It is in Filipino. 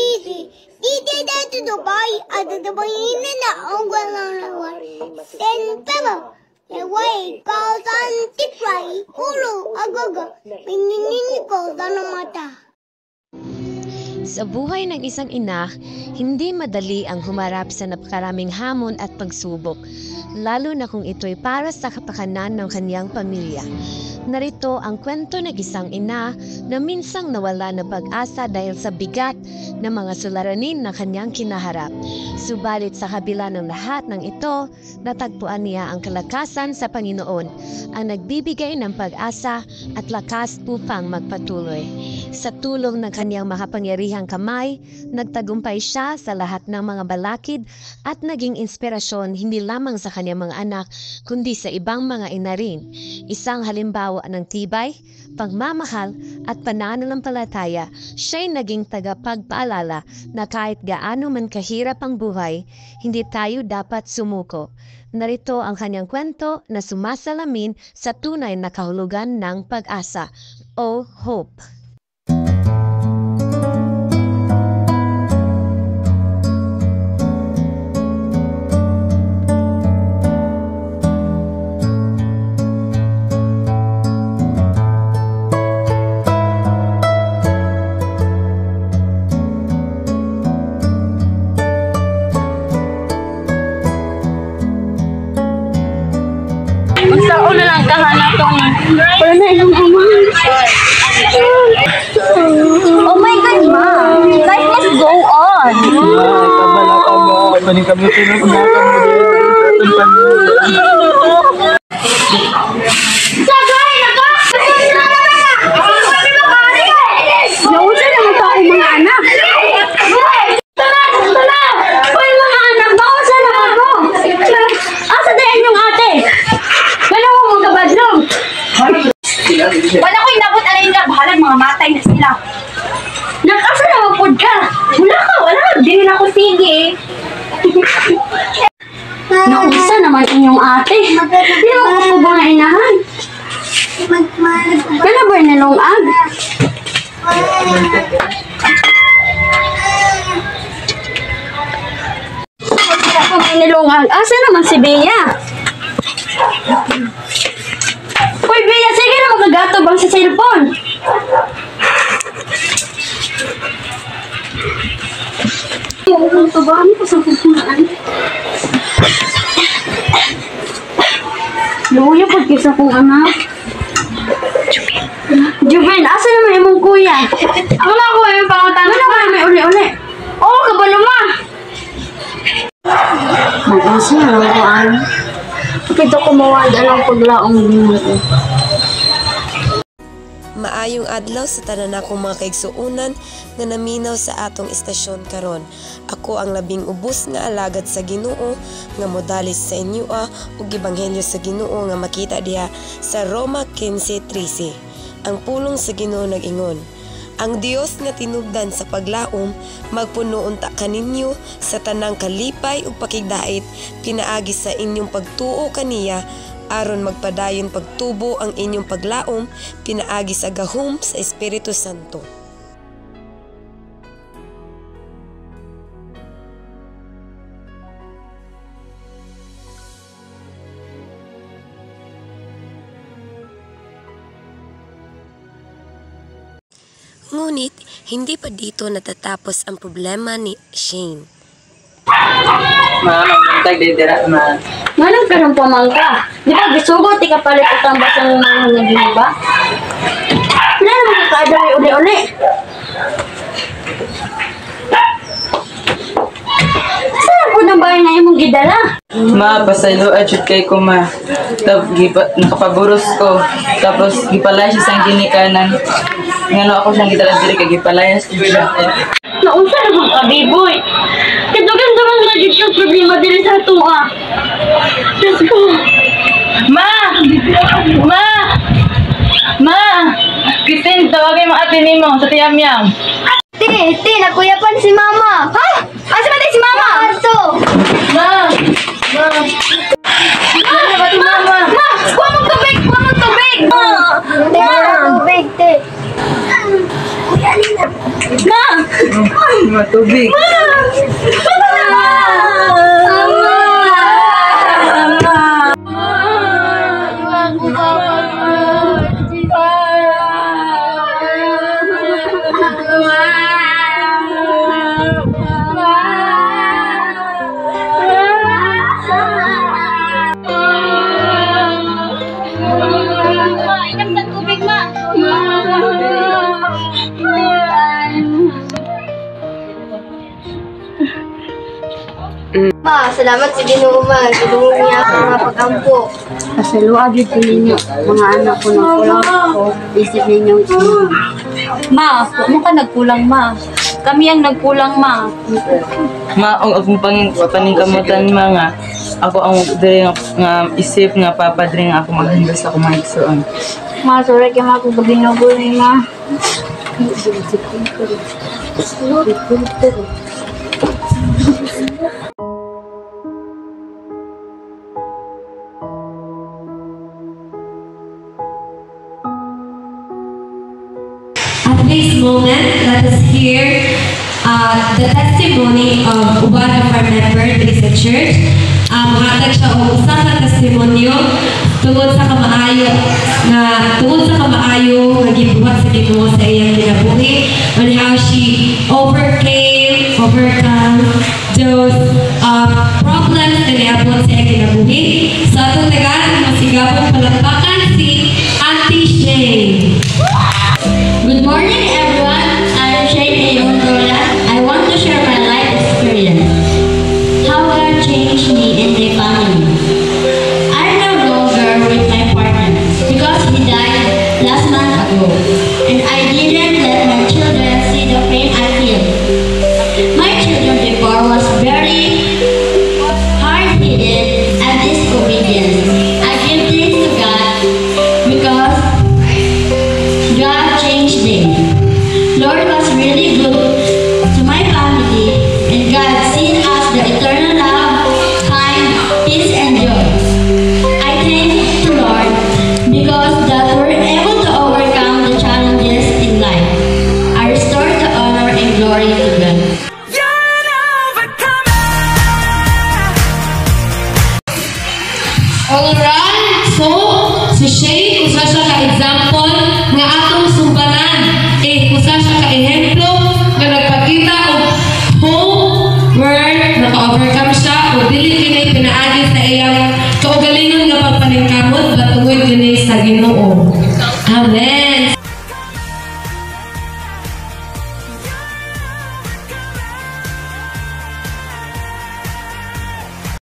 Didi, dito Dubai, at Dubai na ang walang laway. Then, pero, laway, kausan tikray, ulo, agaga, pininin ko sa mata. Sa buhay ng isang ina, hindi madali ang humarap sa napakaraming hamon at pagsubok, lalo na kung ito'y para sa kapakanan ng kanyang pamilya. Narito ang kwento ng isang ina na minsang nawala ng pag-asa dahil sa bigat ng mga suliranin na kanyang kinaharap. Subalit sa kabila ng lahat ng ito, natagpuan niya ang kalakasan sa Panginoon, ang nagbibigay ng pag-asa at lakas upang magpatuloy. Sa tulong ng kanyang makapangyarihang kamay, nagtagumpay siya sa lahat ng mga balakid at naging inspirasyon hindi lamang sa kanyang mga anak, kundi sa ibang mga ina rin. Isang halimbawa ng tibay, pagmamahal at pananampalataya, siya'y naging tagapagpaalala na kahit gaano man kahirap ang buhay, hindi tayo dapat sumuko. Narito ang kanyang kwento na sumasalamin sa tunay na kahulugan ng pag-asa o hope. Magsaon na lang kahanap tong wala na yung umay. Oh my God, Ma! Life must go on! Paning kami tinutulungan mo Nausa naman pa akong mga anak! Wala ko inabot alay nila, bahalag mga matay na sila. Nakasa na mapod ka! Wala! Di na ako sige. Nausa naman inyong ate. Di naman ako ba nga inahan? Kala ba yung nalungag? Wala pa may nalungag. Asa naman si Bea? Uy, Bea, sige na magagato bang sa cellphone? Ang tabahan ko sa kukunaan. Luya pag kisa kong anak. Juben, asa naman yung kuya? Ako na ako yung pangatano. Ano ba may uli-uli? Oo, kabalo ma. Mag-asa na lang ko ano. Pito ko mawad alang paglaong minuto. Maayong adlaw sa tanan akong mga kaigsuunan nga naminaw sa atong istasyon karon. Ako ang labing ubos nga alagad sa Ginoo nga modalis sa inyo ug ebanghelyo sa Ginoo nga makita diha sa Roma 15:13. Ang pulong sa Ginoo nag-ingon, ang Dios nga tinubdan sa paglaom magpuno unta kaninyo sa tanang kalipay ug pakigdait pinaagi sa inyong pagtuo kaniya aron magpadayon pagtubo ang inyong paglaom pinaagi sa gahom sa Espiritu Santo. Ngunit, hindi pa dito natatapos ang problema ni Shane. Mamantag din dira ma. Manong karang pamangka. Di ba gisugot ika palit utang basang mga naging ba? Wala naman kakaadaway uli-uli. Saan po ng bahay na imong gidala? Ma, pasaylo adjud kay ko ma. Nakapaburos ko. Tapos gipalaya siya sa ginikanan. Ngano ako siyang gidala diri kay gipalayas siya. Naunsa na bang kabiboy? Kitugan naman na dito yung problema diri sa tuwa. Diyos ko. Ma! Ma! Ma! Kitin, tawagin mo ate nimo sa tiyam-yam. Te, nakuyapan si Mama. Ha? Asa ba tayo si Mama? Ato. Ma! Ma! Ano ba si Mama? Ma! Kuha mong tubig! Kuha mong tubig! Tubig, te. Ma! matubig. Inom ng tubig, ma. Ma, salamat sa Ginoo ma. Tulungan niya ako nga pag-ampo. Kasaluan dito ninyo, mga anak ko ng kulang ko. Isip ninyo. Ma, huwag mo ka nagkulang, ma. Kami ang nagkulang, ma. Ma, ang paningkamutan mga ako ang diri nga isip nga papadre nga ako maghandas ako maigsoon. Ma, sorry kaya ma kung binubuhay, ma. At this moment, let us hear the testimony of one of our members in the church. Mahatag siya o usa ka testimonyo tungod sa kamaayo nga gibuhat sa Ginoo sa iyang kinabuhi, on how she overcome those problems na niabot sa iyang kinabuhi. Sa atong tagaan, masigabong palakpakan si Auntie Shane. Good morning, everyone. I'm Shane Ayondola. I want to share my life experience. How God changed me and my family. I'm no longer with my partner because he died last month ago, and I didn't let my children see the pain I feel. My children before was very hard-headed and disobedient. I give thanks to God because God changed them. Lord was really good to my family, and God seen us the eternal love, kind, peace, and joy. I thank the Lord because that we're able to overcome the challenges in life. I restore the honor and glory to God. Alright, so si Shane, usa siya ka-example nga atong sumbanan. Usa siya ka-ehemplo nga nagpakita og hope where naka-overcome siya o dili kinay pinaagi sa iyang kaugalingon nga pagpaningkamot batungod kini sa Ginoo.